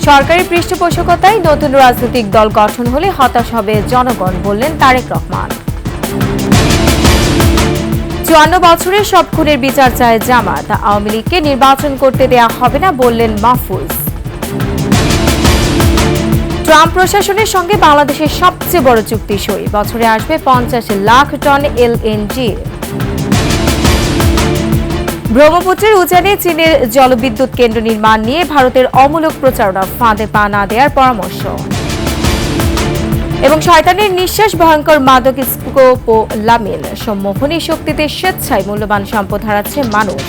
সরকারি পৃষ্ঠপোষকতায় নতুন রাজনৈতিক দল গঠন হলে হতাশ হবে জনগণ, বললেন তারেক রহমান। ৫৪ বছরের সব খুনের বিচার চায় জামাত, আওয়ামী লীগকে নির্বাচন করতে দেয়া হবে না, বললেন মাহফুজ। ট্রাম্প প্রশাসনের সঙ্গে বাংলাদেশের সবচেয়ে বড় চুক্তি সই, বছরে আসবে ৫০ লাখ টন এলএনজি। ব্রহ্মপুত্রের উজানে চীনের জলবিদ্যুৎ কেন্দ্র নির্মাণ নিয়ে ভারতের অমূলক প্রচারণা ফাঁদে পা না দেওয়ার পরামর্শ। এবং শয়তানের নিঃশ্বাস ভয়ঙ্কর মাদক স্কোপোলামিন, সম্মোহনী শক্তিতে স্বেচ্ছায় মূল্যবান সম্পদ হারাচ্ছে মানুষ।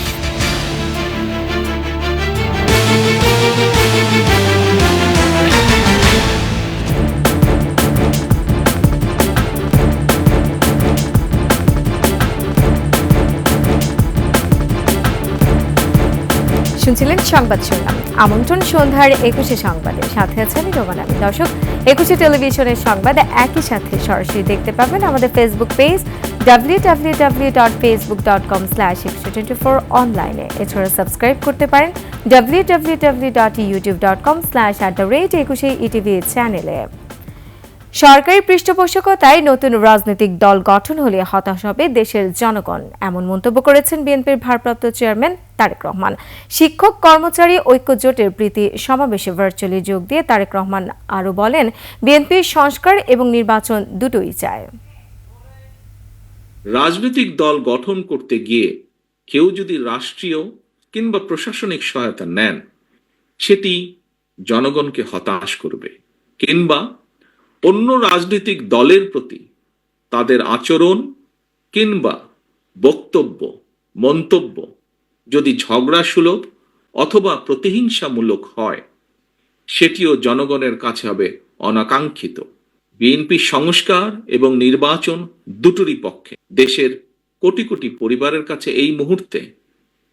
শুনছিলেন সংবাদ শিরোনাম। আমন্ত্রণ সন্ধ্যার ২১ সংবাদে, সাথে আছে আমি রোমানা। দর্শক, ২১ টেলিভিশনের সংবাদ একই সাথে সরাসরি দেখতে পাবেন আমাদের ফেসবুক পেজ www.facebook.com/2124 অনলাইনে। এছাড়া সাবস্ক্রাইব করতে পারেন www.youtube.com/@21 চ্যানেলে। সরকারি পৃষ্ঠপোষকতায় নতুন রাজনৈতিক দল গঠন হলে হতাশ হবে দেশের জনগণ, এমন মন্তব্য করেছেন বিএনপির ভারপ্রাপ্ত চেয়ারম্যান তারেক রহমান। শিক্ষক কর্মচারী ঐক্য জোটের প্রীতি সমাবেশে ভার্চুয়ালি যোগ দিয়ে তারেক রহমান আরও বলেন, বিএনপি সংস্কার এবং নির্বাচন দুটোই চায়। রাজনৈতিক দল গঠন করতে গিয়ে কেউ যদি রাষ্ট্রীয় কিংবা প্রশাসনিক সহায়তা নেন, সেটি জনগণকে হতাশ করবে, কিংবা অন্য রাজনৈতিক দলের প্রতি তাদের আচরণ কিংবা বক্তব্য মন্তব্য যদি ঝগড়া সুলভ অথবা প্রতিহিংসামূলক হয়, সেটিও জনগণের কাছে হবে অনাকাঙ্ক্ষিত। বিএনপি সংস্কার এবং নির্বাচন দুটোরই পক্ষে। দেশের কোটি কোটি পরিবারের কাছে এই মুহূর্তে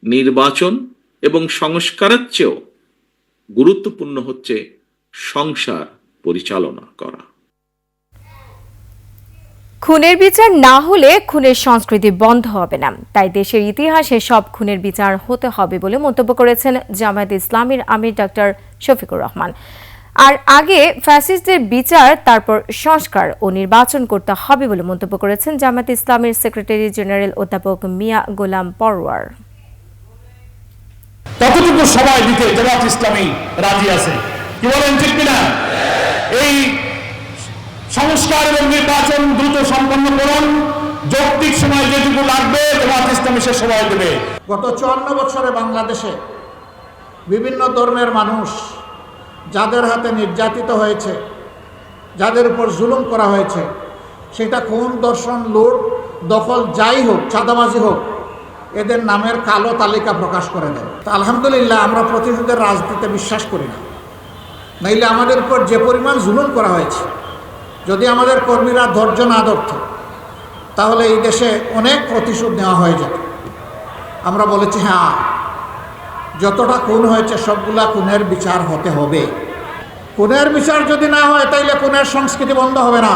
নির্বাচন এবং সংস্কারের চেয়েও গুরুত্বপূর্ণ হচ্ছে সংসার পরিচালনা করা। খুনের বিচার না হলে খুনের সংস্কৃতি বন্ধ হবে না, তাই দেশের ইতিহাসে সব খুনের বিচার হতে হবে বলে মন্তব্য করেছেন জামায়াতে ইসলামীর আমির ডক্টর শফিকুর রহমান। আর আগে ফ্যাসিস্টদের বিচার, তারপর সংস্কার ও নির্বাচন করতে হবে বলে মন্তব্য করেছেন জামায়াতে ইসলামীর সেক্রেটারি জেনারেল অধ্যাপক মিয়া গোলাম পরওয়ার। কতটুকু সময় দিতে জামায়াত ইসলামী রাজি আছে, কি বলেন, ঠিক কিনা? এই সংস্কার এবং নির্বাচন দ্রুত সম্পন্ন করুন, যৌক্তিক সময় যেটুকু লাগবে জামায়াত ইসলামী সে সময় দেবে। গত ৫৪ বছরে বাংলাদেশে বিভিন্ন ধর্মের মানুষ যাদের হাতে নির্যাতিত হয়েছে, যাদের উপর জুলুম করা হয়েছে, সেটা খুন, দর্শন, লুট, দখল যাই হোক, চাঁদাবাজি হোক, এদের নামের কালো তালিকা প্রকাশ করে দেয়। তা আলহামদুলিল্লাহ, আমরা প্রতিশোধের রাজনীতিতে বিশ্বাস করি না। নাইলে আমাদের উপর যে পরিমাণ জুলুম করা হয়েছে, যদি আমাদের কর্মীরা ধৈর্য না ধরত, তাহলে এই দেশে অনেক প্রতিশোধ নেওয়া হয়ে যেত। আমরা বলেছি, হ্যাঁ, যতটা খুন হয়েছে সবগুলা খুনের বিচার হতে হবে। খুনের বিচার যদি না হয়, তাইলে খুনের সংস্কৃতি বন্ধ হবে না।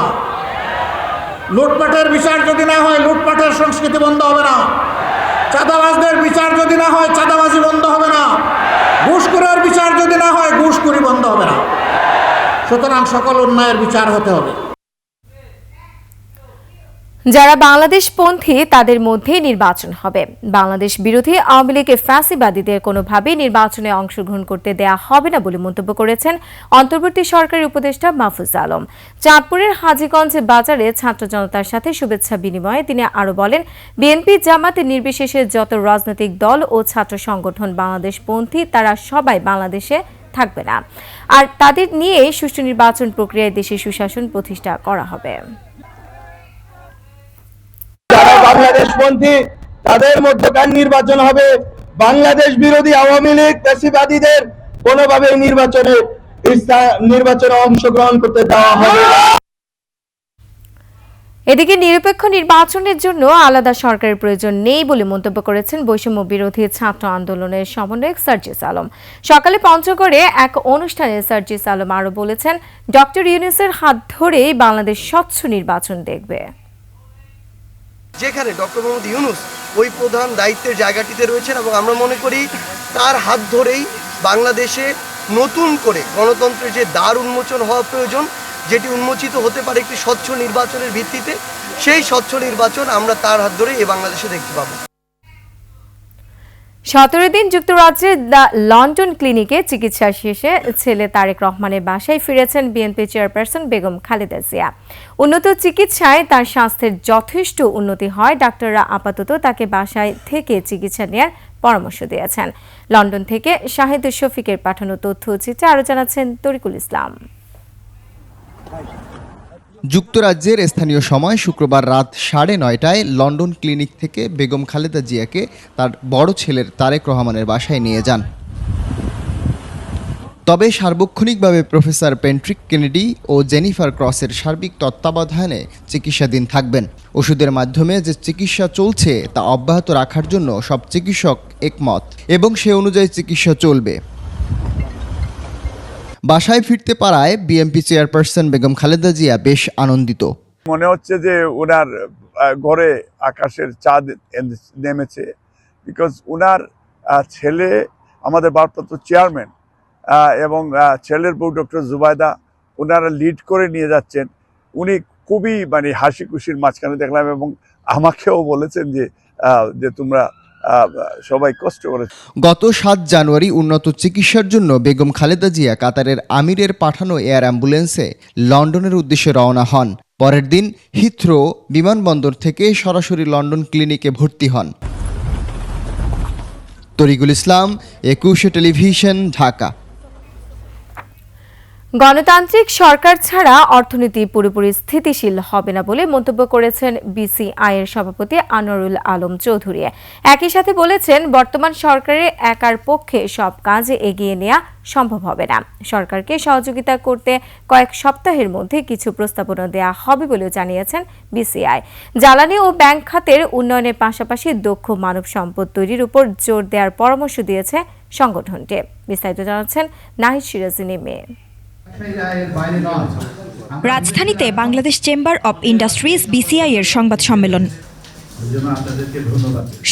লুটপাটের বিচার যদি না হয়, লুটপাটের সংস্কৃতি বন্ধ হবে না। চাঁদাবাজদের বিচার যদি না হয়, চাঁদাবাজি বন্ধ হবে না। ঘুষখোরের বিচার যদি না হয়, ঘুষখোরি বন্ধ হবে না। সুতরাং সকল অন্যায়ের বিচার হতে হবে। যারা বাংলাদেশপন্থী তাদের মধ্যে নির্বাচন হবে। বাংলাদেশ বিরোধী আওয়ামী লীগের ফ্যাসিবাদীদের কোনোভাবেই নির্বাচনে অংশগ্রহণ করতে দেয়া হবে না বলে মন্তব্য করেছেন অন্তর্বর্তী সরকারের উপদেষ্টা মাহফুজ আলম। চাঁদপুরের হাজীগঞ্জ বাজারে ছাত্র জনতার সাথে শুভেচ্ছা বিনিময়ে তিনি আরও বলেন, বিএনপি জামাত নির্বিশেষে যত রাজনৈতিক দল ও ছাত্র সংগঠন বাংলাদেশপন্থী তারা সবাই বাংলাদেশে থাকবে না, আর তাদের নিয়ে সুষ্ঠু নির্বাচন প্রক্রিয়ায় দেশে সুশাসন প্রতিষ্ঠা করা হবে। যারা বাংলাদেশপন্থী তাদের মধ্যকার নির্বাচন হবে। বাংলাদেশ বিরোধী আওয়ামী লীগ ফ্যাসিবাদীদের কোনোভাবেই নির্বাচনে অংশগ্রহণ করতে দেওয়া হবে না। এদিকে নিরপেক্ষ নির্বাচনের জন্য আলাদা সরকারের প্রয়োজন নেই বলে মন্তব্য করেছেন বৈষম্য বিরোধী ছাত্র আন্দোলনের সমন্বয়ক সার্জিস আলম। সকালে পঞ্চগড়ে এক অনুষ্ঠানে সার্জিস আলম আরও বলেছেন, ডক্টর ইউনূসের হাত ধরেই বাংলাদেশ স্বচ্ছ নির্বাচন দেখবে। যেখানে ডক্টর মোহাম্মদ ইউনূস ওই প্রধান দায়িত্বের জায়গাটিতে রয়েছেন এবং আমরা মনে করি তার হাত ধরেই বাংলাদেশে নতুন করে গণতন্ত্রের যে দ্বার উন্মোচন হওয়া প্রয়োজন, যেটি উন্মোচিত হতে পারে একটি স্বচ্ছ নির্বাচনের ভিত্তিতে, সেই স্বচ্ছ নির্বাচন আমরা তার হাত ধরে এই বাংলাদেশে দেখতে পাবো। 17 দিন যুক্তরাজ্যের দ্য লন্ডন ক্লিনিকে চিকিৎসা শেষে ছেলে তারেক রহমানের বাসায় ফিরেছেন বিএনপি চেয়ারপারসন বেগম খালেদা জিয়া। উন্নত চিকিৎসায় তার স্বাস্থ্যের যথেষ্ট উন্নতি হয়। ডাক্তাররা আপাতত তাকে বাসায় থেকে চিকিৎসা নেওয়ার পরামর্শ দিয়েছেন। লন্ডন থেকে শাহিদ শফিকের পাঠানো তথ্যচিত্রে আরও জানাচ্ছেন তরিকুল ইসলাম। যুক্তরাজ্যের স্থানীয় সময় শুক্রবার রাত 9:30টায় লন্ডন ক্লিনিক থেকে বেগম খালেদা জিয়াকে তার বড় ছেলের তারেক রহমানের বাসায় নিয়ে যান। তবে সার্বক্ষণিকভাবে প্রফেসর পেট্রিক কেনেডি ও জেনিফার ক্রসের সার্বিক তত্ত্বাবধানে চিকিৎসাধীন থাকবেন। ওষুধের মাধ্যমে যে চিকিৎসা চলছে তা অব্যাহত রাখার জন্য সব চিকিৎসক একমত এবং সে অনুযায়ী চিকিৎসা চলবে। বাসায় ফিরতে পারায় বিএনপি চেয়ারপারসন বেগম খালেদা জিয়া বেশ আনন্দিত। মনে হচ্ছে যে ওনার ঘরে আকাশের চাঁদ নেমেছে, বিকজ ওনার ছেলে আমাদের ভারপ্রাপ্ত চেয়ারম্যান এবং ছেলের বউ ডক্টর জুবাইদা ওনারা লিড করে নিয়ে যাচ্ছেন। উনি খুবই হাসি খুশির মাঝখানে দেখলাম এবং আমাকেও বলেছেন যে তোমরা সবাই কষ্ট করেছে। গত 7 জানুয়ারি উন্নত চিকিৎসার জন্য বেগম খালেদা জিয়া কাতারের আমিরের পাঠানো এয়ার অ্যাম্বুলেন্সে লন্ডনের উদ্দেশ্যে রওনা হন। পরের দিন হিথ্রো বিমানবন্দর থেকে সরাসরি লন্ডন ক্লিনিকে ভর্তি হন। তরিকুল ইসলাম, 21 টেলিভিশন, ঢাকা। গণতান্ত্রিক সরকার ছাড়া অর্থনীতি পুরোপুরি স্থিতিশীল হবে না বলে মন্তব্য করেছেন বিসিআই এর সভাপতি আনোয়ারুল আলম চৌধুরী। একই সাথে বলেছেন, বর্তমান সরকারের একার পক্ষে সব কাজ এগিয়ে নেওয়া সম্ভব হবে না। সরকারকে সহযোগিতা করতে কয়েক সপ্তাহের মধ্যে কিছু প্রস্তাবনা দেওয়া হবে বলেও জানিয়েছেন বিসিআই। জ্বালানি ও ব্যাংক খাতের উন্নয়নের পাশাপাশি দক্ষ মানব সম্পদ তৈরির উপর জোর দেওয়ার পরামর্শ দিয়েছে সংগঠনটি। বিস্তারিত জানাচ্ছেন নাহিদ সিরাজি নিমে। রাজধানীতে Bangladesh chamber of industries BCI এর সংবাদ সম্মেলন।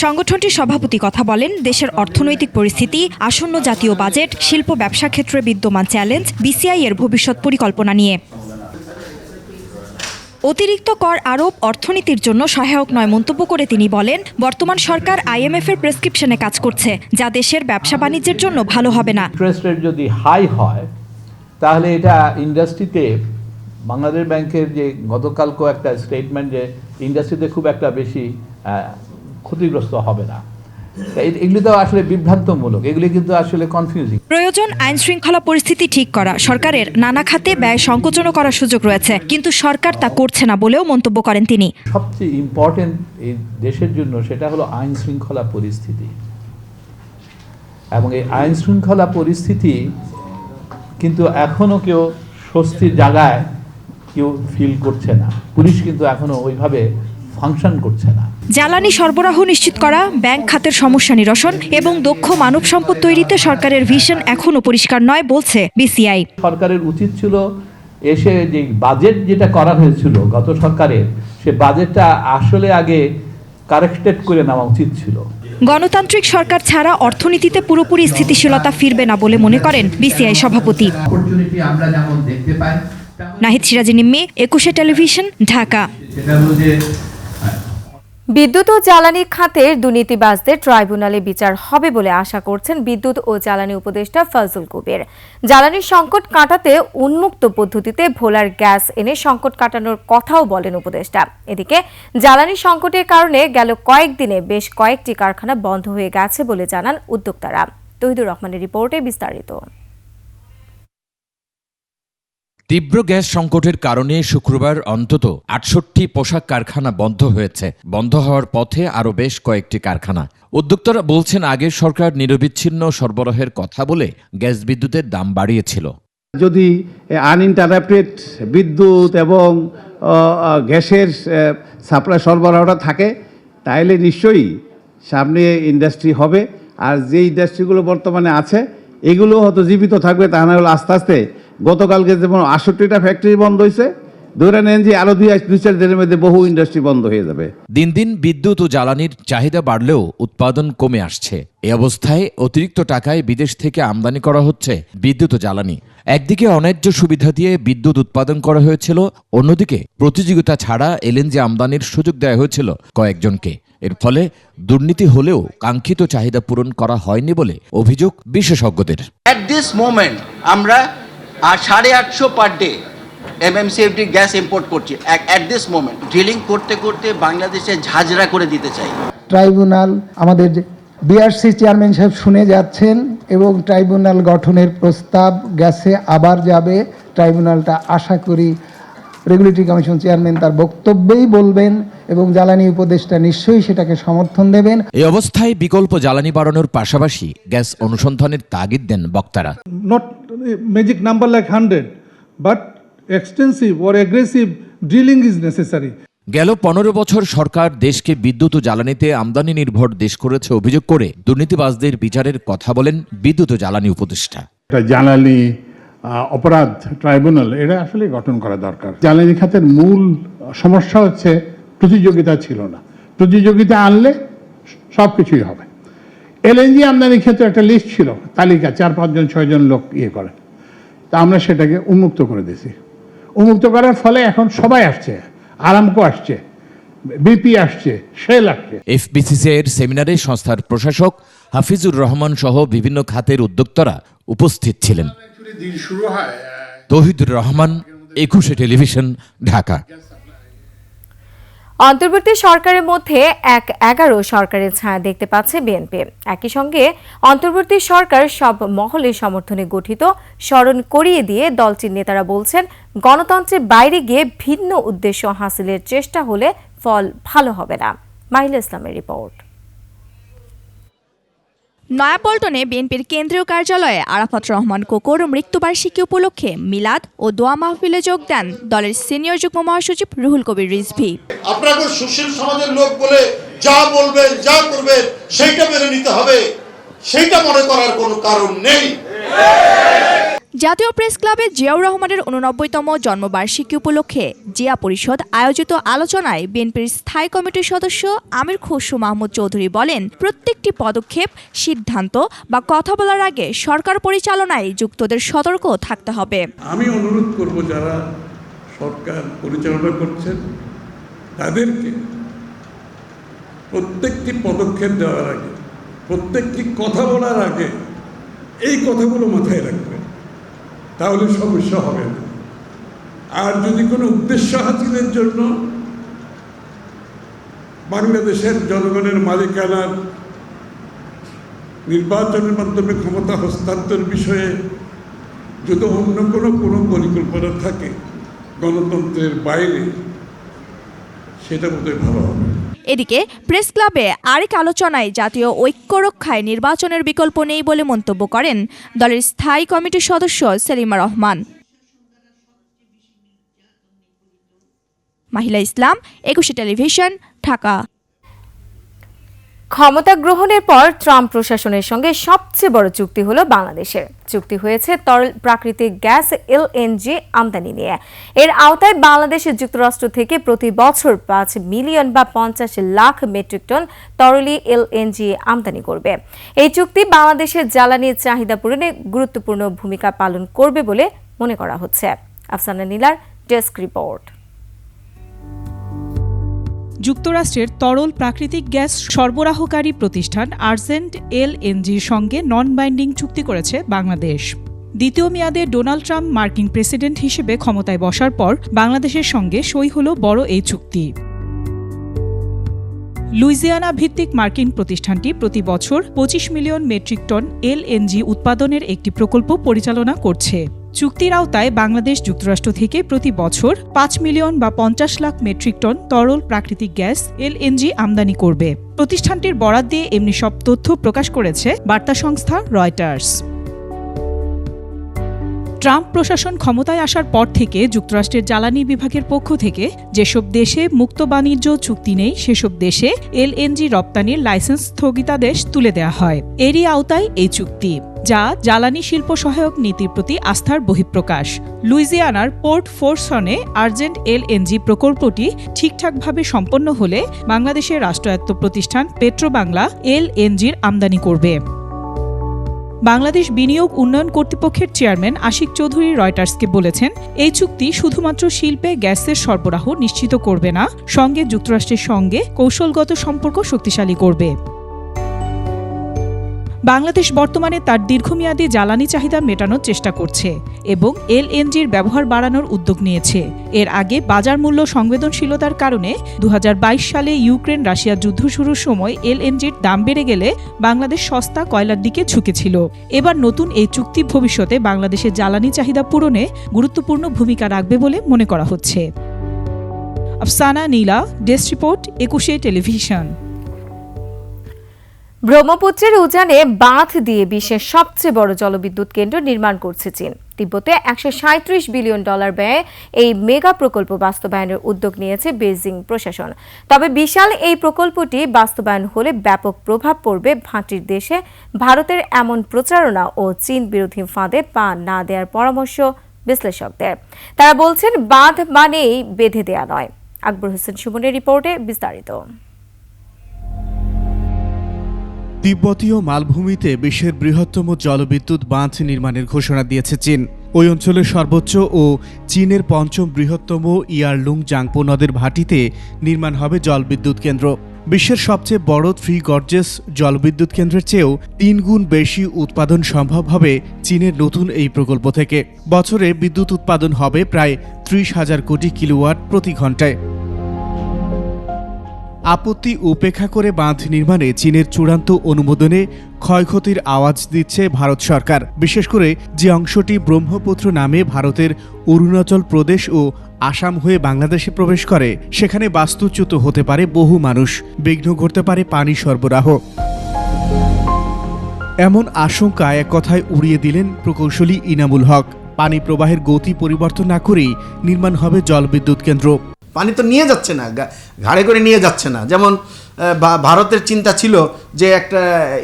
সংগঠনটির সভাপতি কথা বলেন, দেশের অর্থনৈতিক পরিস্থিতি, আসন্ন জাতীয় বাজেট, শিল্প ব্যবসা ক্ষেত্রে বিদ্যমান চ্যালেঞ্জ, বিসিআই এর ভবিষ্যৎ পরিকল্পনা নিয়ে। অতিরিক্ত কর আরোপ অর্থনীতির জন্য সহায়ক নয় মন্তব্য করে তিনি বলেন, বর্তমান সরকার আইএমএফ এর প্রেসক্রিপশনে কাজ করছে, যা দেশের ব্যবসা বাণিজ্যের জন্য ভালো হবে না। ইন্টারেস্ট রেট যদি হাই হয় তাহলে এটা ইন্ডাস্ট্রিতে, বাংলাদেশ ব্যাংকের যে গতকালকেও একটা স্টেটমেন্ট যে ইন্ডাস্ট্রিতে খুব একটা বেশি ক্ষতিগ্রস্ত হবে না, এগুলি তো আসলে বিভ্রান্তমূলক, এগুলি কিন্তু আসলে কনফিউজিং। প্রয়োজন আইন শৃঙ্খলা পরিস্থিতি ঠিক করা। সরকারের নানা খাতে ব্যয় সংকোচনও করার সুযোগ রয়েছে, কিন্তু সরকার তা করছে না বলেও মন্তব্য করেন তিনি। সবচেয়ে ইম্পর্টেন্ট এই দেশের জন্য সেটা হলো আইন শৃঙ্খলা পরিস্থিতি, এবং এই আইন শৃঙ্খলা পরিস্থিতি কিন্তু এখনো কেউ স্বস্তির জায়গায় কেউ ফিল করছে না। পুলিশ কিন্তু এখনো ওইভাবে ফাংশন করছে না। জ্বালানি সরবরাহ নিশ্চিত করা, ব্যাংক খাতের সমস্যা নিরসন এবং দক্ষ মানব সম্পদ তৈরিতে সরকারের ভিশন এখনো পরিষ্কার নয় বলছে বিসিআই। সরকারের উচিত ছিল এসে যে বাজেট যেটা করা হয়েছিল গত সরকারের, সে বাজেটটা আসলে আগে কারেক্টেড করে নেওয়া উচিত ছিল। গণতান্ত্রিক সরকার ছাড়া অর্থনীতিতে পুরোপুরি স্থিতিশীলতা ফিরবে না বলে মনে করেন বিসিআই সভাপতি। নাহিদ সিরাজি নিম্মি, 21 টেলিভিশন, ঢাকা। বিদ্যুৎ ও জ্বালানি খাতের দুর্নীতিবাজদের ট্রাইব্যুনালে বিচার হবে বলে আশা করছেন বিদ্যুৎ ও জ্বালানি উপদেষ্টা ফজলুল কবির। জ্বালানির সংকট কাটাতে উন্মুক্ত পদ্ধতিতে ভোলার গ্যাস এনে সংকট কাটানোর কথাও বলেন উপদেষ্টা। এদিকে জ্বালানি সংকটের কারণে গেল কয়েকদিনে বেশ কয়েকটি কারখানা বন্ধ হয়ে গেছে বলে জানান উদ্যোক্তারা। তহিদুর রহমানের রিপোর্টে বিস্তারিত। তীব্র গ্যাস সংকটের কারণে শুক্রবার অন্তত 68টি পোশাক কারখানা বন্ধ হয়েছে। বন্ধ হওয়ার পথে আরও বেশ কয়েকটি কারখানা। উদ্যোক্তারা বলছেন, আগের সরকার নিরবিচ্ছিন্ন সরবরাহের কথা বলে গ্যাস বিদ্যুতের দাম বাড়িয়েছিল। যদি আনইন্টারাপ্টেড বিদ্যুৎ এবং গ্যাসের সাপ্লাই সরবরাহটা থাকে, তাহলে নিশ্চয়ই সামনে ইন্ডাস্ট্রি হবে। আর যে ইন্ডাস্ট্রিগুলো বর্তমানে আছে এগুলো হয়তো জীবিত থাকবে, তা না হলে আস্তে আস্তে গতকালকে যেমন 68টা ফ্যাক্টরি বন্ধ হয়েছে, ধরে নেন যে আরো 2-4 দিনের মধ্যে বহু ইন্ডাস্ট্রি বন্ধ হয়ে যাবে। দিন দিন বিদ্যুৎ ও জ্বালানির চাহিদা বাড়লেও উৎপাদন কমে আসছে। এ অবস্থায় অতিরিক্ত টাকায় বিদেশ থেকে আমদানি করা হচ্ছে বিদ্যুৎ ও জ্বালানি। একদিকে অন্যায্য সুবিধা দিয়ে বিদ্যুৎ উৎপাদন করা হয়েছিল, অন্যদিকে প্রতিযোগিতা ছাড়া এলএনজি আমদানির সুযোগ দেওয়া হয়েছিল কয়েকজনকে। এর ফলে দুর্নীতি হলেও কাঙ্ক্ষিত চাহিদা পূরণ করা হয়নি বলে অভিযোগ বিশেষজ্ঞদের। অ্যাট দিস মোমেন্ট আমরা 850 পার ডে এমএমসিএফডি গ্যাস ইম্পোর্ট করছি। অ্যাট দিস মোমেন্ট ড্রিলিং করতে করতে বাংলাদেশে ঝাঁঝরা করে দিতে চাই। ট্রাইব্যুনাল আমাদের বিআরসি চেয়ারম্যান সাহেব শুনে যাচ্ছেন এবং ট্রাইব্যুনাল গঠনের প্রস্তাব গেছে, আবার যাবে। ট্রাইব্যুনালটা আশা করি রেগুলেটরি কমিশন চেয়ারম্যান তার বক্তব্যেই বলবেন এবং জ্বালানি উপদেষ্টা নিশ্চয়ই সেটাকে সমর্থন দেবেন। এই অবস্থায় বিকল্প জ্বালানি বাড়ানোর পাশাপাশি গ্যাস অনুসন্ধানের তাগিদ দেন বক্তারা। Not magic number like 100, but extensive or aggressive drilling is necessary. গেল 15 বছর সরকার দেশকে বিদ্যুৎ ও জ্বালানিতে আমদানি নির্ভর দেশ করেছে অভিযোগ করে দুর্নীতিবাজদের বিচারের কথা বলেন বিদ্যুৎ ও জ্বালানি উপদেষ্টা। জ্বালানি অপরাধ ট্রাইব্যুনাল এটা আসলে গঠন করা দরকার। জ্বালানি খাতের মূল সমস্যা হচ্ছে প্রতিযোগিতা ছিল না। প্রতিযোগিতা আনলে সব কিছুই হবে। এলএনজি আমদানির ক্ষেত্রে একটা লিস্ট ছিল, তালিকা 4-5 জন 6 জন লোক করে, তা আমরা সেটাকে উন্মুক্ত করে দিয়েছি। উন্মুক্ত করার ফলে এখন সবাই আসছে, আরামকো আসছে, বিপি আসছে, শেল আসছে। এফবিসিসিআই এর সেমিনারে সংস্থার প্রশাসক হাফিজুর রহমান সহ বিভিন্ন খাতের উদ্যোক্তারা উপস্থিত ছিলেন। তৌহিদুর রহমান, 21 টেলিভিশন, ঢাকা। অন্তর্বর্তী সরকারের মধ্যে 11 সরকারের ছায়া দেখতে পাচ্ছে বিএনপি। একই সঙ্গে অন্তর্বর্তী সরকার সব মহলের সমর্থনে গঠিত স্মরণ করিয়ে দিয়ে দলটির নেতারা বলছেন, গণতন্ত্রের বাইরে গিয়ে ভিন্ন উদ্দেশ্য হাসিলের চেষ্টা হলে ফল ভালো হবে না। মাহিলা ইসলামের রিপোর্ট। নয়াপল্টনে বিএনপির কেন্দ্রীয় কার্যালয়ে আরাফাত রহমান কোকোর মৃত্যুবার্ষিকী উপলক্ষে মিলাদ ও দোয়া মাহফিলে যোগ দেন দলের সিনিয়র যুগ্ম মহাসচিব রুহুল কবির রিজভী। আপনাকে সুশীল সমাজের লোক বলে যা বলবেন, যা করবেন সেইটা মেনে নিতে হবে, সেইটা মনে করার কোনো কারণ নেই। জাতীয় প্রেস ক্লাবে জিয়াউর রহমানের 89তম জন্মবার্ষিকী উপলক্ষে জিয়া পরিষদ আয়োজিত আলোচনায় বিএনপির স্থায়ী কমিটির সদস্য আমির খসরু মাহমুদ চৌধুরী বলেন, প্রত্যেকটি পদক্ষেপ, সিদ্ধান্ত বা কথা বলার আগে সরকার পরিচালনায় যুক্তদের সতর্ক থাকতে হবে। আমি অনুরোধ করব যারা সরকার পরিচালনা করছেন তাদেরকে প্রত্যেকটি পদক্ষেপ দেওয়ার আগে, প্রত্যেকটি কথা বলার আগে এই কথাগুলো মাথায় রাখবেন, তাহলে সমস্যা হবে না। আর যদি কোনো উদ্দেশ্য হাসিলের জন্য বাংলাদেশের জনগণের মালিকানার নির্বাচনের মাধ্যমে ক্ষমতা হস্তান্তর বিষয়ে যদি অন্য কোনো পরিকল্পনা থাকে গণতন্ত্রের বাইরে, সেটা বোধহয় ভালো হবে। এদিকে প্রেস ক্লাবে আরেক আলোচনায় জাতীয় ঐক্য রক্ষায় নির্বাচনের বিকল্প নেই বলে মন্তব্য করেন দলের স্থায়ী কমিটির সদস্য সেলিমা রহমান। মাহিলা ইসলাম, 21 টেলিভিশন, ঢাকা। ক্ষমতা গ্রহণের পর ট্রাম্প প্রশাসনের সঙ্গে সবচেয়ে বড় চুক্তি হলো বাংলাদেশের। চুক্তি হয়েছে তরল প্রাকৃতিক গ্যাস এলএনজি আমদানি নিয়ে। এর আওতায় বাংলাদেশ যুক্তরাষ্ট্র থেকে প্রতি বছর 5 মিলিয়ন বা 50 লাখ মেট্রিক টন তরলি এলএনজি আমদানি করবে। এই চুক্তি বাংলাদেশের জ্বালানির চাহিদা পূরণে গুরুত্বপূর্ণ ভূমিকা পালন করবে বলে মনে করা হচ্ছে। আফসানা নীলার ডেস্ক রিপোর্ট। যুক্তরাষ্ট্রের তরল প্রাকৃতিক গ্যাস সরবরাহকারী প্রতিষ্ঠান আর্জেন্ট এলএনজির সঙ্গে নন বাইন্ডিং চুক্তি করেছে বাংলাদেশ। দ্বিতীয় মেয়াদে ডোনাল্ড ট্রাম্প মার্কিন প্রেসিডেন্ট হিসেবে ক্ষমতায় বসার পর বাংলাদেশের সঙ্গে সই হল বড় এই চুক্তি। লুইজিয়ানা ভিত্তিক মার্কিন প্রতিষ্ঠানটি প্রতি বছর 25 মিলিয়ন মেট্রিক টন এলএনজি উৎপাদনের একটি প্রকল্প পরিচালনা করছে। চুক্তির আওতায় বাংলাদেশ যুক্তরাষ্ট্র থেকে প্রতি বছর 5 মিলিয়ন বা 50 লাখ মেট্রিক টন তরল প্রাকৃতিক গ্যাস এলএনজি আমদানি করবে। প্রতিষ্ঠানটির বরাত দিয়ে এমনি সব তথ্য প্রকাশ করেছে বার্তা সংস্থা রয়টার্স। ট্রাম্প প্রশাসন ক্ষমতায় আসার পর থেকে যুক্তরাষ্ট্রের জ্বালানি বিভাগের পক্ষ থেকে যেসব দেশে মুক্ত বাণিজ্য চুক্তি নেই সেসব দেশে এলএনজি রপ্তানির লাইসেন্স স্থগিতাদেশ তুলে দেওয়া হয়। এরই আওতায় এই চুক্তি, যা জ্বালানি শিল্প সহায়ক নীতির প্রতি আস্থার বহিঃপ্রকাশ। লুইজিয়ানার পোর্ট ফোরসনে আর্জেন্ট এলএনজি প্রকল্পটি ঠিকঠাকভাবে সম্পন্ন হলে বাংলাদেশের রাষ্ট্রায়ত্ত প্রতিষ্ঠান পেট্রোবাংলা এলএনজির আমদানি করবে। বাংলাদেশ বিনিয়োগ উন্নয়ন কর্তৃপক্ষের চেয়ারম্যান আশিক চৌধুরী রয়টার্সকে বলেছেন, এই চুক্তি শুধুমাত্র শিল্পে গ্যাসের সরবরাহ নিশ্চিত করবে না, সঙ্গে যুক্তরাষ্ট্রের সঙ্গে কৌশলগত সম্পর্ক শক্তিশালী করবে। বাংলাদেশ বর্তমানে তার দীর্ঘমেয়াদী জ্বালানি চাহিদা মেটানোর চেষ্টা করছে এবং এলএনজির ব্যবহার বাড়ানোর উদ্যোগ নিয়েছে। এর আগে বাজার মূল্য সংবেদনশীলতার কারণে 2022 সালে ইউক্রেন রাশিয়া যুদ্ধ শুরুর সময় এলএনজির দাম বেড়ে গেলে বাংলাদেশ সস্তা কয়লার দিকে ঝুঁকেছিল। এবার নতুন এই চুক্তি ভবিষ্যতে বাংলাদেশের জ্বালানি চাহিদা পূরণে গুরুত্বপূর্ণ ভূমিকা রাখবে বলে মনে করা হচ্ছে। আফসানা নীলা, ডেস্ক রিপোর্ট, 21 টেলিভিশন। ব্রহ্মপুত্রের উজানে বাঁধ দিয়ে বিশ্বের সবচেয়ে বড় জলবিদ্যুৎ কেন্দ্র নির্মাণ করছে চীন। তিব্বতে $137 বিলিয়ন ব্যয়ে এই মেগা প্রকল্প বাস্তবায়নের উদ্যোগ নিয়েছে বেইজিং প্রশাসন। তবে বিশাল এই প্রকল্পটি বাস্তবায়ন হলে ব্যাপক প্রভাব পড়বে ভাটির দেশে ভারতের এমন প্রচারণা ও চীন বিরোধী ফাঁদে পা না দেওয়ার পরামর্শ বিশ্লেষকদের। তারা বলছেন, বাঁধ মানেই বেঁধে দেয়া নয়। আকবর হোসেন সুমনের রিপোর্টে বিস্তারিত। তিব্বতীয় মালভূমিতে বিশ্বের বৃহত্তম জলবিদ্যুৎ বাঁধ নির্মাণের ঘোষণা দিয়েছে চীন। ওই অঞ্চলের সর্বোচ্চ ও চীনের পঞ্চম বৃহত্তম ইয়ারলুং জাংপো নদের ভাটিতে নির্মাণ হবে জলবিদ্যুৎ কেন্দ্র। বিশ্বের সবচেয়ে বড় 3 গর্জেস জলবিদ্যুৎ কেন্দ্রের চেয়েও 3 গুণ বেশি উৎপাদন সম্ভব হবে চীনের নতুন এই প্রকল্প থেকে। বছরে বিদ্যুৎ উৎপাদন হবে প্রায় 30,000 কোটি কিলোওয়াট প্রতি ঘন্টায়। আপত্তি উপেক্ষা করে বাঁধ নির্মাণে চীনের চূড়ান্ত অনুমোদনে ক্ষয়ক্ষতির আওয়াজ দিচ্ছে ভারত সরকার। বিশেষ করে যে অংশটি ব্রহ্মপুত্র নামে ভারতের অরুণাচল প্রদেশ ও আসাম হয়ে বাংলাদেশে প্রবেশ করে, সেখানে বাস্তুচ্যুত হতে পারে বহু মানুষ, বিঘ্ন ঘটতে পারে পানি সরবরাহ। এমন আশঙ্কা এক কথায় উড়িয়ে দিলেন প্রকৌশলী ইনামুল হক। পানি প্রবাহের গতি পরিবর্তন না করেই নির্মাণ হবে জলবিদ্যুৎ কেন্দ্র। পানি তো নিয়ে যাচ্ছে না, ঘাড়ে করে নিয়ে যাচ্ছে না। যেমন ভারতের চিন্তা ছিল যে একটা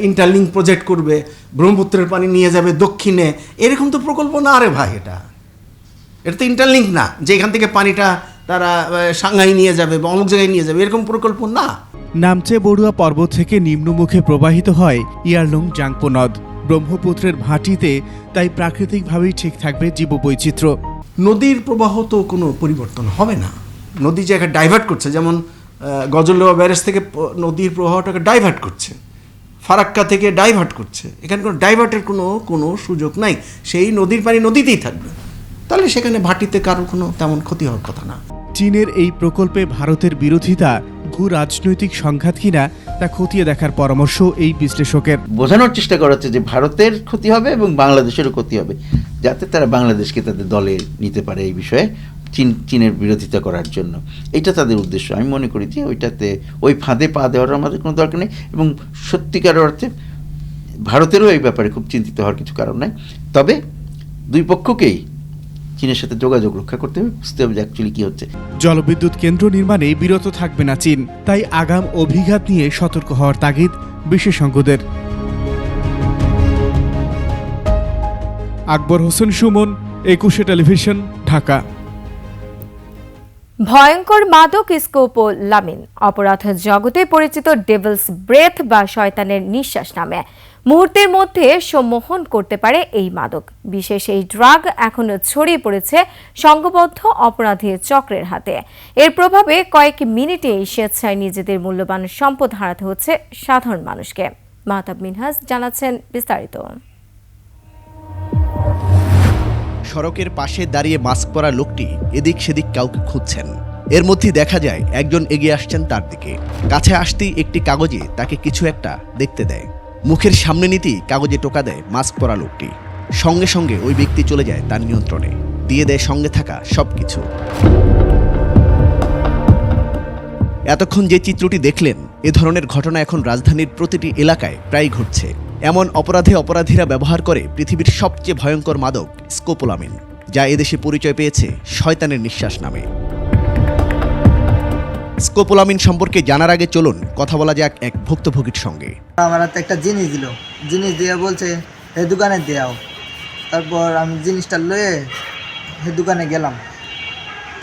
ইন্টারলিঙ্ক প্রজেক্ট করবে, ব্রহ্মপুত্রের পানি নিয়ে যাবে দক্ষিণে। এরকম তো প্রকল্প না রে ভাই, এটা তো ইন্টারলিঙ্ক না যে এখান থেকে পানিটা তারা সাংহাই নিয়ে যাবে বা অমুক জায়গায় নিয়ে যাবে, এরকম প্রকল্প না। নামচে বড়ুয়া পর্বত থেকে নিম্নমুখে প্রবাহিত হয় ইয়ারলুং জাংপো নদ। ব্রহ্মপুত্রের ভাটিতে তাই প্রাকৃতিকভাবেই ঠিক থাকবে জীববৈচিত্র্য। নদীর প্রবাহ তো কোনো পরিবর্তন হবে না। নদী জায়গা ডাইভার্ট করছে, যেমন গজলডোবা ব্যারেজ থেকে নদীর প্রবাহটাকে ডাইভার্ট করছে, ফারাক্কা থেকে ডাইভার্ট করছে। এখানে কোনো ডাইভার্টের কোনো সুযোগ নাই। সেই নদীর পানি নদীতেই থাকবে, তাহলে সেখানে ভাটিতে কারোর কোনো তেমন ক্ষতি হওয়ার কথা না। চীনের এই প্রকল্পে ভারতের বিরোধিতা ভূ রাজনৈতিক সংঘাত কিনা তা খতিয়ে দেখার পরামর্শ এই বিশ্লেষকের। বোঝানোর চেষ্টা করা হচ্ছে যে ভারতের ক্ষতি হবে এবং বাংলাদেশেরও ক্ষতি হবে, যাতে তারা বাংলাদেশকে তাদের দলে নিতে পারে এই বিষয়ে চীনের বিরোধিতা করার জন্য। এটা তাদের উদ্দেশ্য। আমি মনে করি যে ওই ফাঁদে পা দেওয়ার আমাদের কোনো দরকার নেই এবং সত্যিকার অর্থে ভারতেরও এই ব্যাপারে খুব চিন্তিত হওয়ার কিছু কারণ নাই। তবে দুই পক্ষকেই চীনের সাথে যোগাযোগ রক্ষা করতে হবে, বুঝতে হবে যে অ্যাকচুয়ালি কি হচ্ছে। জলবিদ্যুৎ কেন্দ্র নির্মাণে বিরত থাকবে না চীন, তাই আগাম অভিঘাত নিয়ে সতর্ক হওয়ার তাগিদ বিশেষজ্ঞদের। আকবর হোসেন সুমন, 21 টেলিভিশন, ঢাকা। ভয়ঙ্কর মাদক স্কোপোলামিন অপরাধ জগতে পরিচিত ডেভিলস ব্রেথ বা শয়তানের নিঃশ্বাস নামে মুহূর্তের মধ্যে সম্মোহন করতে পারে এই মাদক। বিশেষ এই ড্রাগ এখন ছড়িয়ে পড়েছে সংঘবদ্ধ অপরাধী চক্রের হাতে। এর প্রভাবে কয়েক মিনিটে স্বেচ্ছায় নিজেদের মূল্যবান সম্পদ হারাতে হচ্ছে সাধারণ মানুষকে। মাহতাব মিনহাজ জানাচ্ছেন বিস্তারিত। সড়কের পাশে দাঁড়িয়ে মাস্ক পরা লোকটি এদিক সেদিক কাউকে খুঁজছেন। এর মধ্যে দেখা যায় একজন এগিয়ে আসছেন তার দিকে। কাছে আসতেই একটি কাগজে তাকে কিছু একটা দেখতে দেয়। মুখের সামনে নিতেই কাগজে টোকা দেয় মাস্ক পরা লোকটি। সঙ্গে সঙ্গে ওই ব্যক্তি চলে যায় তার নিয়ন্ত্রণে, দিয়ে দেয় সঙ্গে থাকা সবকিছু। এতক্ষণ যে চিত্রটি দেখলেন, এ ধরনের ঘটনা এখন রাজধানীর প্রতিটি এলাকায় প্রায় ঘটছে। এমন অপরাধে অপরাধীরা ব্যবহার করে পৃথিবীর সবচেয়ে ভয়ঙ্কর মাদক স্কোপোলামিন, যা এদেশে পরিচয় পেয়েছে শয়তানের নিঃশ্বাস নামে। স্কোপোলামিন সম্পর্কে জানার আগে চলুন কথা বলা যাক এক ভুক্তভোগীর সঙ্গে। আমার হাতে একটা জিনিস দিল, জিনিস দিয়ে বলছে এই দোকানে দেও। তারপর আমি জিনিসটা লয়ে সেই দোকানে গেলাম।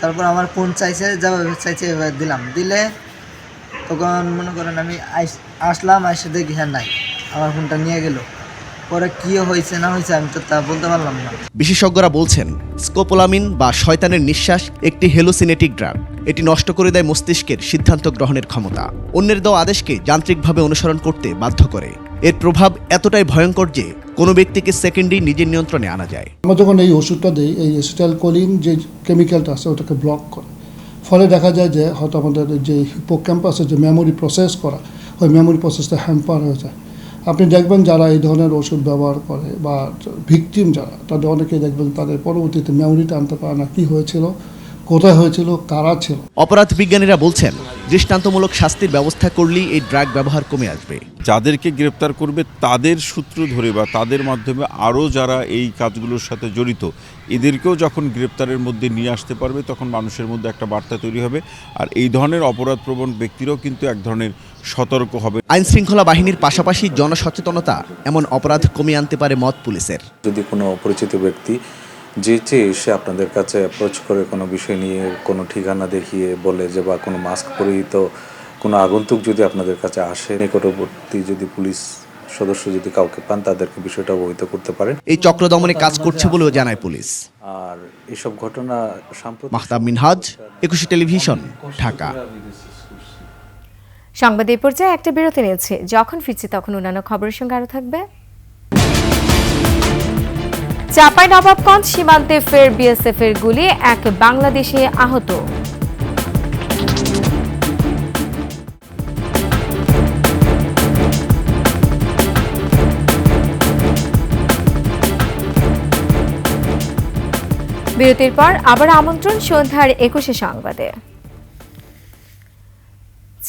তারপর আমার ফোন চাইছে, যেভাবে চাইছে এভাবে দিলাম। দিলে তখন মনে করেন আমি আসলাম, এসে দেখি হ্যাঁ নাই, আমার ফোনটা নিয়ে গেল। পরে কী হয়েছে না হয়েছে আমি তো তা বলতে পারলাম না। বিশেষজ্ঞরা বলছেন স্কোপোলামিন বা শয়তানের নিঃশ্বাস একটি হেলুসিনেটিক ড্রাগ। এটি নষ্ট করে দেয় মস্তিষ্কের সিদ্ধান্ত গ্রহণের ক্ষমতা, অন্যের দেওয়া আদেশকে যান্ত্রিকভাবে অনুসরণ করতে বাধ্য করে। এর প্রভাব এতটাই ভয়ঙ্কর যে কোনো ব্যক্তিকে সেকেন্ডেই নিজের নিয়ন্ত্রণে আনা যায়। আমরা যখন এই ওষুধটা দিই, এই অ্যাসিটাইলকোলিন যে কেমিক্যালটা আছে ওটাকে ব্লক করে, ফলে দেখা যায় যে হয়তো আমাদের যে হিপোক্যাম্পাসের যে মেমোরি প্রসেস করা, ওই মেমোরি প্রসেসটা হ্যাম্পার হয়ে যায়। আপনি দেখবেন যারা এই ধরনের ওষুধ ব্যবহার করে বা ভিকটিম যারা, তাদের অনেকেই দেখবেন তাদের পরবর্তীতে মেমোরিটা আনতে পারে না, কী হয়েছিল, কোথায় হয়েছিল, কারা ছিল। অপরাধ বিজ্ঞানীরা বলছেন দৃষ্টান্তমূলক শাস্তির ব্যবস্থা করলেই এই ড্রাগ ব্যবহার কমে আসবে। যাদেরকে গ্রেপ্তার করবে তাদের সূত্র ধরে বা তাদের মাধ্যমে আরও যারা এই কাজগুলোর সাথে জড়িত এদেরকেও যখন গ্রেপ্তারের মধ্যে নিয়ে আসতে পারবে, তখন মানুষের মধ্যে একটা বার্তা তৈরি হবে। আর এই ধরনের অপরাধপ্রবণ ব্যক্তিরাও কিন্তু এক ধরনের সতর্ক হবে। আইন শৃঙ্খলা বাহিনীর পাশাপাশি জনসচেতনতা এমন অপরাধ কমিয়ে আনতে পারে মত পুলিশের। যদি কোনো পরিচিত ব্যক্তি যে চেয়ে এসে আপনাদের কাছে অ্যাপ্রোচ করে কোনো বিষয় নিয়ে কোনো ঠিকানা দেখিয়ে বলে যে, বা কোনো মাস্ক পরিহিত কোনো আগন্তুক যদি আপনাদের কাছে আসে, নিকটবর্তী যদি পুলিশ সদস্য যদি কাউকে পান, তাদেরকে বিষয়টা অবহিত করতে পারেন। এই চক্র দমনে কাজ করছে বলেও জানায় পুলিশ। আর এসব ঘটনা সাম্প্রতিক। মাহতাব মিনহাজ, একুশে টেলিভিশন, ঢাকা। সংবাদ এই পর্যায়ে একটা বিরতি নিয়েছে, যখন ফিরছি তখন অন্যান্য খবরের সঙ্গে আরো থাকবে। চাঁপাইনবাবগঞ্জ সীমান্তে ফের বিএসএফ এর গুলি, এক বাংলাদেশি আহত। বিরতির পর আবার আমন্ত্রণ সন্ধ্যার 21 সংবাদে।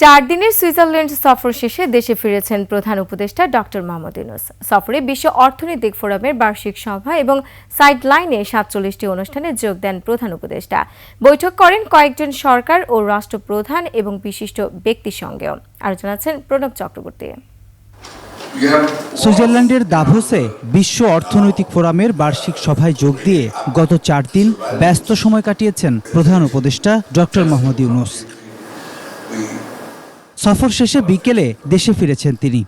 4 দিনের সুইজারল্যান্ড সফর শেষে দেশে ফিরেছেন প্রধান উপদেষ্টা ডক্টর মোহাম্মদ ইউনূস। সফরে বিশ্ব অর্থনৈতিক ফোরামের বার্ষিক সভা এবং সাইড লাইনে 47টি অনুষ্ঠানে যোগ দেন প্রধান উপদেষ্টা। বৈঠক করেন কয়েকজন সরকার ও রাষ্ট্রপ্রধান এবং বিশিষ্ট ব্যক্তির সঙ্গেও। আরও জানাচ্ছেন প্রণব চক্রবর্তী। সুইজারল্যান্ডের দাভোসে বিশ্ব অর্থনৈতিক ফোরামের বার্ষিক সভায় যোগ দিয়ে গত 4 দিন ব্যস্ত সময় কাটিয়েছেন প্রধান উপদেষ্টা ডক্টর মোহাম্মদ ইউনূস। সফর শেষে বিকেলে দেশে ফিরেছেন তিনি।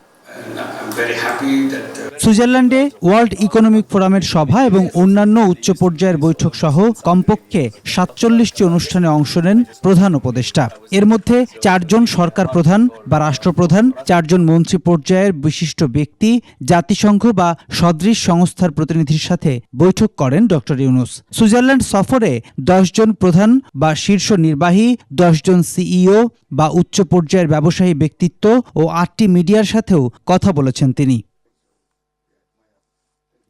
সুইজারল্যান্ডে ওয়ার্ল্ড ইকোনমিক ফোরামের সভা এবং অন্যান্য উচ্চ পর্যায়ের বৈঠক সহ কমপক্ষে 47টি অনুষ্ঠানে অংশ নেন প্রধান উপদেষ্টা। এর মধ্যে 4 জন সরকার প্রধান বা রাষ্ট্রপ্রধান, 4 জন মন্ত্রী পর্যায়ের বিশিষ্ট ব্যক্তি, জাতিসংঘ বা সদৃশ সংস্থার প্রতিনিধির সাথে বৈঠক করেন ডক্টর ইউনূস। সুইজারল্যান্ড সফরে 10 জন প্রধান বা শীর্ষ নির্বাহী, 10 জন সিইও বা উচ্চ পর্যায়ের ব্যবসায়ী ব্যক্তিত্ব ও 8টি মিডিয়ার সাথেও কথা বলেছেন তিনি।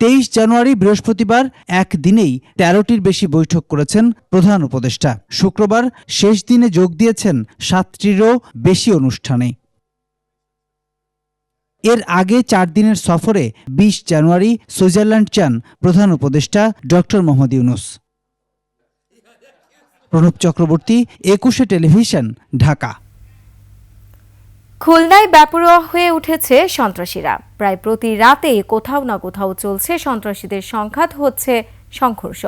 23 জানুয়ারি বৃহস্পতিবার একদিনেই 13টির বেশি বৈঠক করেছেন প্রধান উপদেষ্টা। শুক্রবার শেষ দিনে যোগ দিয়েছেন 7টিরও বেশি অনুষ্ঠানে। এর আগে 4 দিনের সফরে 20 জানুয়ারি সুইজারল্যান্ড যান প্রধান উপদেষ্টা ডক্টর মোহাম্মদ ইউনূস। প্রণব চক্রবর্তী, একুশে টেলিভিশন, ঢাকা। খুলনায় বেপরোয়া হয়ে উঠেছে সন্ত্রাসীরা। প্রায় প্রতি রাতে কোথাও না কোথাও চলছে সন্ত্রাসীদের সংঘাত, হচ্ছে সংঘর্ষ,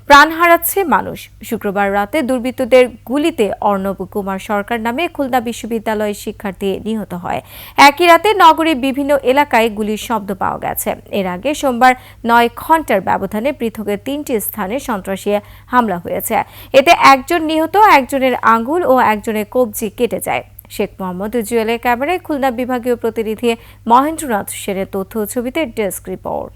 প্রাণ হারাচ্ছে মানুষ। শুক্রবার রাতে দুর্বৃত্তদের গুলিতে অর্ণব কুমার সরকার নামে খুলনা বিশ্ববিদ্যালয়ের শিক্ষার্থী নিহত হয়। একই রাতে নগরীর বিভিন্ন এলাকায় গুলির শব্দ পাওয়া গেছে। এর আগে সোমবার 9 ঘন্টার ব্যবধানে পৃথক 3টি স্থানে সন্ত্রাসী হামলা হয়েছে। এতে একজন নিহত, একজনের আঙ্গুল ও একজনের কবজি কেটে যায়। শেখ মোহাম্মদ জুয়েলের ক্যামেরায় খুলনা বিভাগীয় প্রতিনিধি মহেন্দ্রনাথ সেনের তথ্য ছবিতে ডেস্ক রিপোর্ট।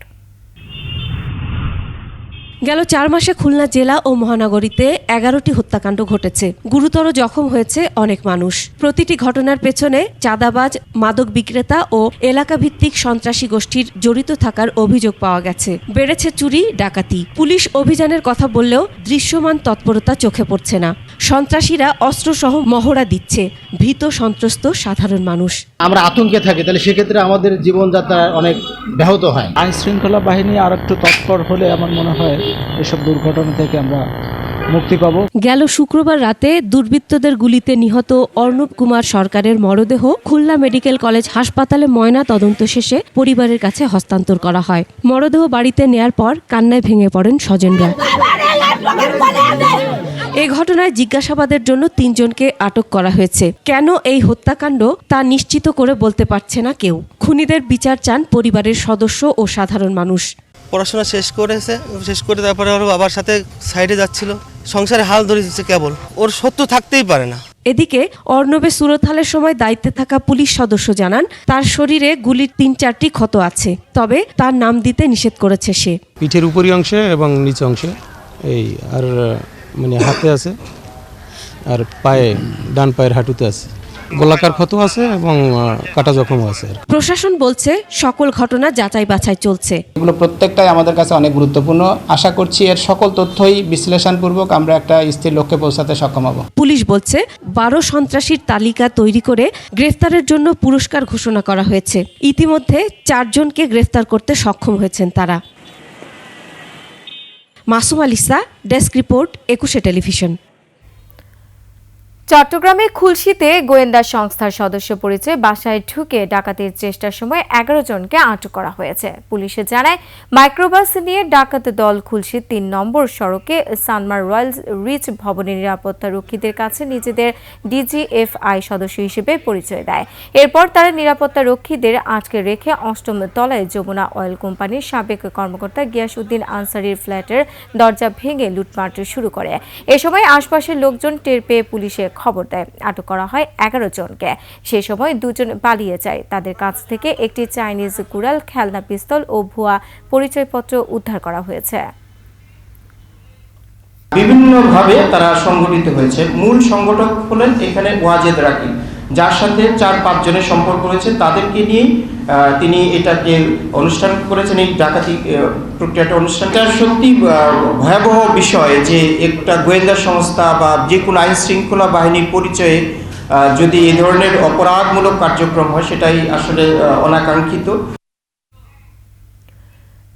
গেল 4 মাসে খুলনা জেলা ও মহানগরীতে 11টি হত্যাকাণ্ড ঘটেছে। গুরুতর জখম হয়েছে অনেক মানুষ। প্রতিটি ঘটনার পেছনে চাঁদাবাজ, মাদক বিক্রেতা ও এলাকা ভিত্তিক সন্ত্রাসী গোষ্ঠীর জড়িত থাকার অভিযোগ পাওয়া গেছে। বেড়েছে চুরি, ডাকাতি। পুলিশ অভিযানের কথা বললেও দৃশ্যমান তৎপরতা চোখে পড়ছে না। সন্ত্রাসীরা অস্ত্রসহ মহড়া দিচ্ছে। ভীত সন্ত্রস্ত সাধারণ মানুষ। আমরা আতঙ্কে থাকি, তাহলে সেক্ষেত্রে আমাদের জীবনযাত্রা অনেক ব্যাহত হয়। আইন শৃঙ্খলা বাহিনী আর একটু তৎপর হলে আমার মনে হয় এসব দুর্ঘটনা থেকে আমরা মুক্তি পাবো। গেল শুক্রবার রাতে দুর্বৃত্তদের গুলিতে নিহত অর্ণব কুমার সরকারের মরদেহ খুলনা মেডিকেল কলেজ হাসপাতালে ময়না তদন্ত শেষে পরিবারের কাছে হস্তান্তর করা হয়। মরদেহ বাড়িতে নেয়ার পর কান্নায় ভেঙে পড়েন স্বজনরা। এ ঘটনায় জিজ্ঞাসাবাদের জন্য 3 জনকে আটক করা হয়েছে। কেন এই হত্যাকাণ্ড তা নিশ্চিত করে বলতে পারছে না কেউ। খুনিদের বিচার চান পরিবারের সদস্য ও সাধারণ মানুষ। পড়াশোনা শেষ করে তারপরে ওর বাবার সাথে সাইডে যাচ্ছিল, সংসারে হাল ধরে দিচ্ছে কেবল, ওর সত্য থাকতেই পারে না। এদিকে অর্ণবের সুরতহালের সময় দায়িত্বে থাকা পুলিশ সদস্য জানান তার শরীরে গুলির 3-4টি ক্ষত আছে, তবে তার নাম দিতে নিষেধ করেছে সে। পিঠের উপরি অংশে এবং নিচে অংশে এই আর মানে হাতে আছে, আর পায়ে, ডান পায়ের হাঁটুতে আছে গোলাকার ক্ষত আছে এবং কাটা জখমও আছে। প্রশাসন বলছে সকল ঘটনা যাচাই বাছাই চলছে। এগুলো প্রত্যেকটাই আমাদের কাছে অনেক গুরুত্বপূর্ণ। আশা করছি এর সকল তথ্যই বিশ্লেষণপূর্বক আমরা একটা স্থির লক্ষ্যে পৌঁছাতে সক্ষম হব। পুলিশ বলছে 12 সন্ত্রাসীর তালিকা তৈরি করে গ্রেফতারের জন্য পুরস্কার ঘোষণা করা হয়েছে। ইতিমধ্যে 4 জনকে গ্রেফতার করতে সক্ষম হয়েছেন তারা। Masum আলিসা, desk report, 21 television. চট্টগ্রামে খুলশীতে গোয়েন্দা সংস্থার সদস্য পরিচয়ে বাসায় ঢুকে ডাকাতির চেষ্টার সময় 11 জনকে আটক করা হয়েছে। পুলিশে জানায় মাইক্রোবাস নিয়ে ডাকাত দল খুলশী 3 নম্বর সড়কে সানমার রয়্যাল রিচ ভবনের নিরাপত্তা রক্ষীদের কাছে নিজেদের ডিজিএফআই সদস্য হিসেবে পরিচয় দেয়। এরপর তারা নিরাপত্তা রক্ষীদের আটকে রেখে 8ম তলায় যমুনা অয়েল কোম্পানির সাবেক কর্মকর্তা গিয়াসউদ্দিন আনসারির ফ্ল্যাটের দরজা ভেঙে লুটপাট শুরু করে। এ সময় আশপাশের লোকজন টের পেয়ে পুলিশে খবর দেয়। আটক করা হয় 11 জনকে। সে সময় 2 জন পালিয়ে যায়। তাদের কাছ থেকে একটি চাইনিজ কুড়াল, খেলনা পিস্তল ও ভুয়া পরিচয়পত্র উদ্ধার করা হয়েছে। বিভিন্নভাবে তারা সংগঠিত হয়েছে। মূল সংগঠক হলেন এখানে ওয়াজেদ রাকিব, যার সাথে 4-5 জনের সম্পর্ক রয়েছে। তাদেরকে নিয়েই তিনি এটাকে অনুষ্ঠান করেছেন, এই ডাকাতি প্রক্রিয়াটা অনুষ্ঠানটা। সত্যি ভয়াবহ বিষয় যে একটা গোয়েন্দা সংস্থা বা যে কোনো আইন শৃঙ্খলা বাহিনীর পরিচয়ে যদি এই ধরনের অপরাধমূলক কার্যক্রম হয়, সেটাই আসলে অনাকাঙ্ক্ষিত।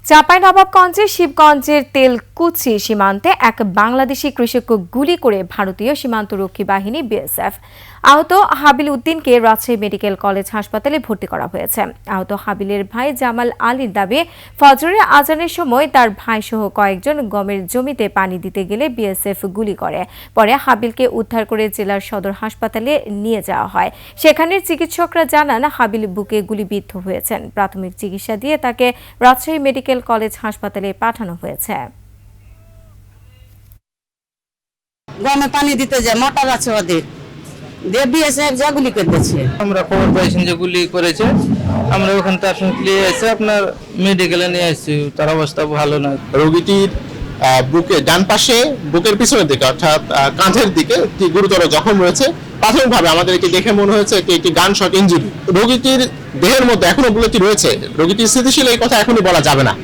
চাঁপাইনবাবগঞ্জের শিবগঞ্জের তেলকুচি সীমান্তে এক বাংলাদেশি কৃষককে গুলি করে ভারতীয় সীমান্তরক্ষী বাহিনী বিএসএফ। আহত হাবিল উদ্দিনকে রাজশাহী মেডিকেল কলেজ হাসপাতালে ভর্তি করা হয়েছে। আহত হাবিলের ভাই জামাল আলীর দাবি, ফজরের আজানের সময় তার ভাইসহ কয়েকজন গমের জমিতে পানি দিতে গেলে বিএসএফ গুলি করে। পরে হাবিলকে উদ্ধার করে জেলার সদর হাসপাতালে নিয়ে যাওয়া হয়। সেখানের চিকিৎসকরা জানান হাবিল বুকে গুলিবিদ্ধ হয়েছেন। প্রাথমিক চিকিৎসা দিয়ে তাকে রাজশাহী মেডিকেল কলেজ হাসপাতালে পাঠানো হয়েছে। গমে পানি দিতে যায়, মোটর আছে ওদের, বিএসএফ যা গুলি করতেছে। আমরা খবর পাইছেন যে গুলি করেছে, আমরা ওখান থেকে শুনতে এসে আপনার মেডিকেলে নিয়ে আসছি। তার অবস্থা ভালো না। রোগীটির বুকে ডান পাশে বুকের পিছনের দিকে অর্থাৎ কাঁধের দিকে একটি গুরুতর জখম রয়েছে। প্রাথমিকভাবে আমাদেরকে দেখে মনে হয়েছে একটি গান শট ইনজুরি। রোগীটির দেহের মধ্যে এখনো বুলেটটি রয়েছে। রোগীটির স্থিতিশীল, এই কথা এখনই বলা যাবে না।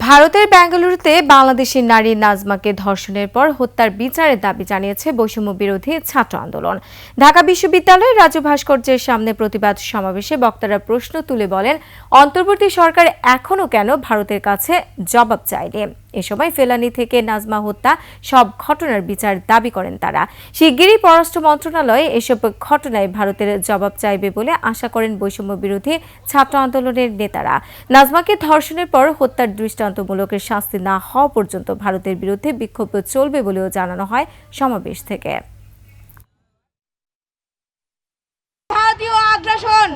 ভারতের বেঙ্গালুরুতে বাংলাদেশি নারী নাজমাকে ধর্ষণের পর হত্যার বিচারের দাবি জানিয়েছে বৈষম্য বিরোধী ছাত্র আন্দোলন। ঢাকা বিশ্ববিদ্যালয়ের রাজু ভাস্কর্যের সামনে প্রতিবাদ সমাবেশে বক্তারা প্রশ্ন তুলে বলেন, অন্তর্বর্তী সরকার এখনও কেন ভারতের কাছে জবাব চায়নি। এ সময় ফেলানি থেকে নাজমা হত্যা সব ঘটনার বিচার দাবি করেন তারা। শিগগিরই পররাষ্ট্র মন্ত্রণালয় এসব ঘটনায় ভারতের জবাব চাইবে বলে আশা করেন বৈষম্য বিরোধী ছাত্র আন্দোলনের নেতারা। নাজমাকে ধর্ষণের পর হত্যার দৃষ্টান্তমূলক শাস্তি না হওয়া পর্যন্ত ভারতের বিরুদ্ধে বিক্ষোভ চলবে বলেও জানানো হয় সমাবেশ থেকে। ভারতীয় আগ্রাসন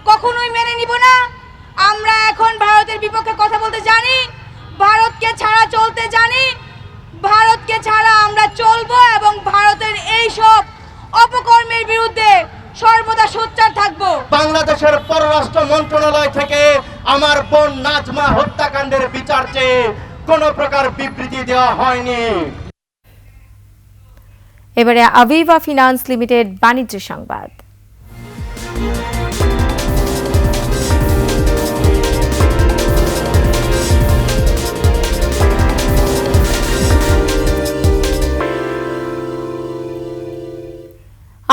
কখনোই মেনে নিব না। আমরা এখন ভারতের বিপক্ষে কথা বলতে জানি, ভারতকে ছাড়া চলতে জানি, ভারতকে ছাড়া আমরা চলবো এবং ভারতের এই সব অপকর্মের বিরুদ্ধে সর্বদা সোচ্চার থাকবো। বাংলাদেশের পররাষ্ট্র মন্ত্রণালয় থেকে আমার বোন নাজমা হত্যাকাণ্ডের বিচার চেয়ে কোনো প্রকার বিবৃতি দেওয়া হয়নি। এবারে আভিভা ফিনান্স লিমিটেড বাণিজ্য সংবাদ।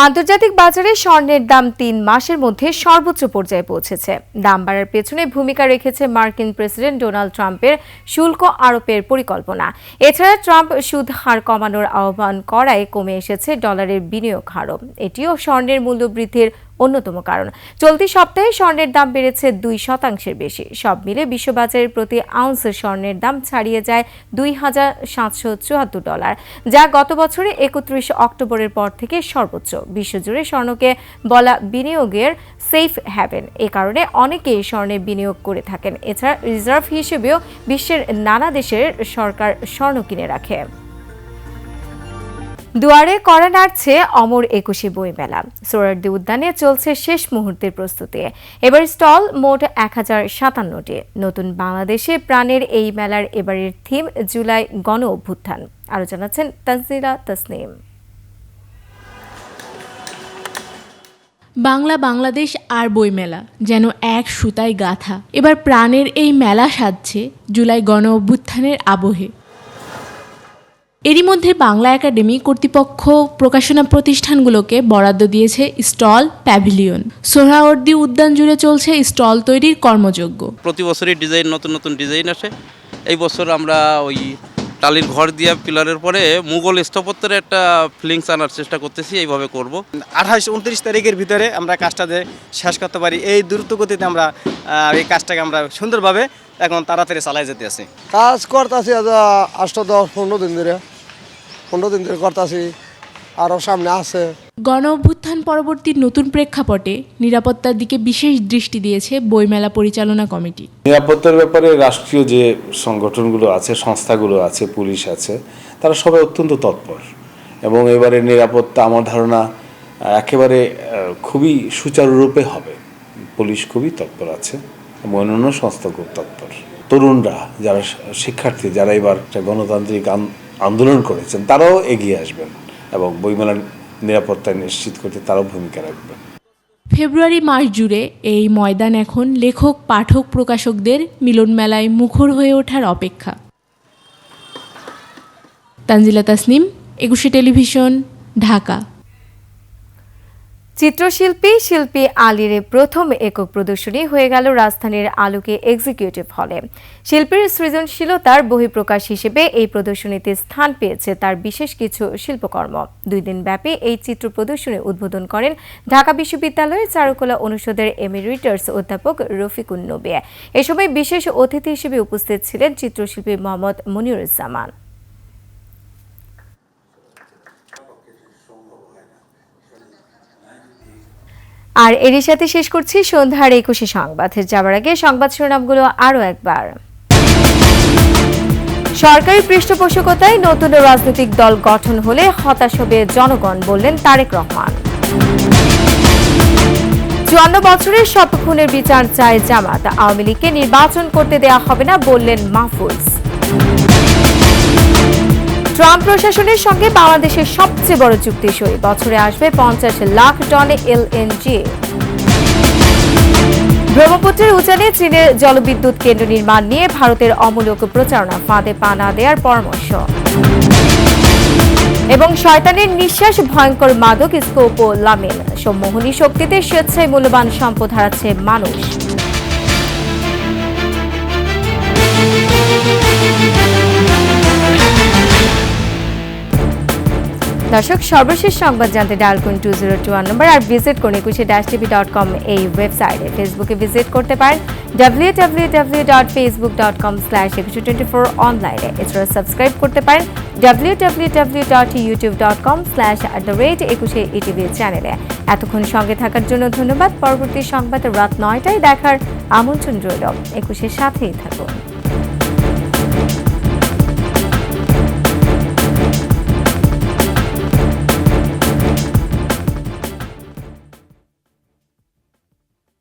আন্তর্জাতিক বাজারে স্বর্ণের দাম 3 মাসের মধ্যে সর্বোচ্চ পর্যায়ে পৌঁছেছে। দাম বাড়ার পেছনে ভূমিকা রেখেছে মার্কিন প্রেসিডেন্ট ডোনাল্ড ট্রাম্পের শুল্ক আরোপের পরিকল্পনা। এছাড়া ট্রাম্প সুদ হার কমানোর আহ্বান করায় কমে এসেছে ডলারের বিনিয়োগ হারও। এটিও স্বর্ণের মূল্য বৃদ্ধির অন্যতম কারণ। চলতি সপ্তাহে স্বর্ণের দাম বেড়েছে 2% বেশি। সব মিলে বিশ্ববাজারের প্রতি আউন্স স্বর্ণের দাম ছাড়িয়ে যায় $2,774, যা গত বছরে 31 অক্টোবরের পর থেকে সর্বোচ্চ। বিশ্বজুড়ে স্বর্ণকে বলা বিনিয়োগের সেফ হ্যাভেন। এ কারণে অনেকেই স্বর্ণে বিনিয়োগ করে থাকেন। এছাড়া রিজার্ভ হিসেবেও বিশ্বের নানা দেশের সরকার স্বর্ণ কিনে রাখে। দুয়ারে কড়া নাড়ছে অমর 21 বইমেলা। সোহরাওয়ার্দী উদ্যানে চলছে শেষ মুহূর্তের প্রস্তুতি। এবার স্টল মোট 1057টি। নতুন বাংলাদেশে প্রাণের এই মেলার এবারের থিম জুলাই গণ অভ্যুত্থান। আরো জানাচ্ছেন তানজিলা তাসনিম। বাংলাদেশ আর বইমেলা যেন এক সুতায় গাঁথা। এবার প্রাণের এই মেলা সাজছে জুলাই গণ অভ্যুত্থানের আবহে। এরই মধ্যে বাংলা একাডেমি কর্তৃপক্ষ প্রকাশনা প্রতিষ্ঠানগুলোকে বরাদ্দ দিয়েছে স্টল, প্যাভিলিয়ন। সোহরাওয়ার্দী উদ্যান জুড়ে চলছে স্টল তৈরির কর্মযজ্ঞ। প্রতি বছরই ডিজাইন, নতুন নতুন ডিজাইন আসে। এই বছর আমরা ওই টালির ঘর দিয়ে পিলারের পরে মুঘল স্থাপত্যের একটা ফিলিংস আনার চেষ্টা করতেছি। এইভাবে করব। 28-29 তারিখের ভিতরে আমরা কাজটা শেষ করতে পারি। এই দ্রুত গতিতে আমরা এই কাজটাকে আমরা সুন্দরভাবে এখন তাড়াতাড়ি চালাই যেতে আছি। কাজ করতেছি 8-10-15 দিন ধরে করতেছি, আরও সামনে আছে। গণ অভ্যুত্থান পরবর্তী নতুন প্রেক্ষাপটে নিরাপত্তার দিকে বিশেষ দৃষ্টি দিয়েছে বইমেলা পরিচালনা কমিটি। নিরাপত্তার ব্যাপারে রাষ্ট্রীয় যে সংগঠনগুলো আছে, সংস্থাগুলো আছে, পুলিশ আছে, তারা সবাই অত্যন্ত তৎপর এবং এবারে নিরাপত্তা আমার ধারণা একেবারে খুবই সুচারুরূপে হবে। পুলিশ খুবই তৎপর আছে এবং অন্যান্য সংস্থা খুব তৎপর। তরুণরা, যারা শিক্ষার্থী, যারা এবার গণতান্ত্রিক আন্দোলন করেছেন, তারাও এগিয়ে আসবেন এবং বইমেলার নিরাপত্তা নিশ্চিত করতে তারাও ভূমিকা রাখবেন। ফেব্রুয়ারি মাস জুড়ে এই ময়দান এখন লেখক, পাঠক, প্রকাশকদের মিলন মেলায় মুখর হয়ে ওঠার অপেক্ষা। তানজিলা তাসনিম, 21 টেলিভিশন, ঢাকা। শিল্পী আলীর প্রথম একক প্রদর্শনী হয়ে গেল রাজধানীর আলোকে এক্সিকিউটিভ হলে। শিল্পীর সৃজনশীলতার বহিঃপ্রকাশ হিসেবে এই প্রদর্শনীতে স্থান পেয়েছে তার বিশেষ কিছু শিল্পকর্ম। 2 দিন ব্যাপী এই চিত্র প্রদর্শনী উদ্বোধন করেন ঢাকা বিশ্ববিদ্যালয়ের চারুকলা অনুষদের এমিরিটাস অধ্যাপক রফিকুন নবী। এ সময় বিশেষ অতিথি হিসেবে উপস্থিত ছিলেন চিত্রশিল্পী মোহাম্মদ মনিরুজ্জামান। আর এরই সাথে শেষ করছি সন্ধ্যার 21 সংবাদ। যাবার আগে সংবাদ শিরোনামগুলো আরও একবার। সরকারি পৃষ্ঠপোষকতায় নতুন রাজনৈতিক দল গঠন হলে হতাশ হবে জনগণ, বললেন তারেক রহমান। 54 বছরের সব খুনের বিচার চায় জামাত, আওয়ামী লীগকে নির্বাচন করতে দেয়া হবে না, বললেন মাহফুজ। ট্রাম্প প্রশাসনের সঙ্গে বাংলাদেশের সবচেয়ে বড় চুক্তি সই, বছরে আসবে 50 লাখ টন এলএনজি। ব্রহ্মপুত্রের উজানে চীনের জলবিদ্যুৎ কেন্দ্র নির্মাণ নিয়ে ভারতের অমূলক প্রচারণা, ফাঁদে পা না দেওয়ার পরামর্শ। এবং শয়তানের নিঃশ্বাস, ভয়ঙ্কর মাদক স্কোপোলামিন, সম্মোহনী শক্তিতে স্বেচ্ছায় মূল্যবান সম্পদ হারাচ্ছে মানুষ। দর্শক, সর্বশেষ সংবাদ জানতে ডায়াল করুন 2021 নম্বর আর ভিজিট করুন 21-tv.com এই ওয়েবসাইটে। ফেসবুকে ভিজিট করতে পারেন www.facebook.com/2124 অনলাইনে। এছাড়া সাবস্ক্রাইব করতে পারেন www.youtube.com/@21etv চ্যানেলে। এতক্ষণ সঙ্গে থাকার জন্য ধন্যবাদ। পরবর্তী সংবাদ রাত 9টায় দেখার আমন্ত্রণ রইল। 21-এর সাথেই থাকুন।